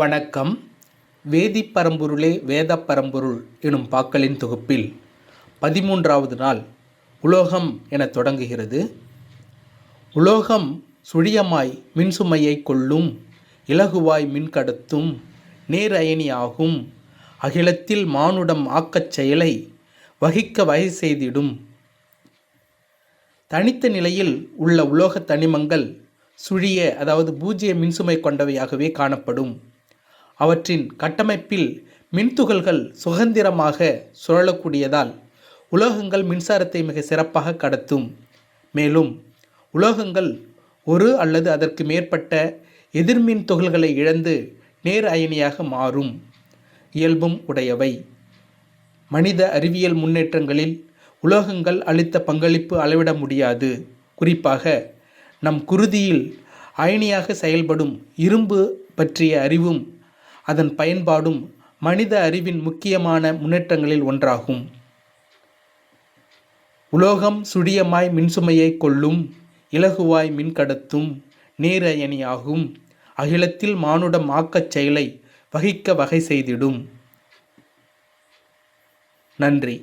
வணக்கம். வேதிப்பரம்பொருளே வேதப்பரம்பொருள் எனும் பாக்களின் தொகுப்பில் 13வது நாள் உலோகம் என தொடங்குகிறது. உலோகம் சுழியமாய் மின்சுமையை கொள்ளும், இலகுவாய் மின்கடத்தும், நேர் அயனி ஆகும், அகிலத்தில் மானுடம் ஆக்கச் செயலை வகிக்க வகை செய்திடும். தனித்த நிலையில் உள்ள உலோக தனிமங்கள் சுழிய அதாவது பூஜ்ய மின்சுமை கொண்டவையாகவே காணப்படும். அவற்றின் கட்டமைப்பில் மின்துகள்கள் சுதந்திரமாக சுழலக்கூடியதால் உலோகங்கள் மின்சாரத்தை மிக சிறப்பாக கடத்தும். மேலும் உலோகங்கள் ஒரு அல்லது அதற்கு மேற்பட்ட எதிர்மின் துகள்களை இழந்து நேர் அயனியாக மாறும் இயல்பும் உடையவை. மனித அறிவியல் முன்னேற்றங்களில் உலோகங்கள் அளித்த பங்களிப்பு அளவிட முடியாது. குறிப்பாக நம் குருதியில் அயனியாக செயல்படும் இரும்பு பற்றிய அறிவும் அதன் பயன்பாடும் மனித அறிவின் முக்கியமான முன்னேற்றங்களில் ஒன்றாகும். உலோகம் சுழியமாய் மின்சுமையை கொள்ளும், இலகுவாய் மின்கடத்தும், நேர் அயனி ஆகும், அகிலத்தில் மானுடம் ஆக்கச் செயலை வகிக்க வகை செய்திடும். நன்றி.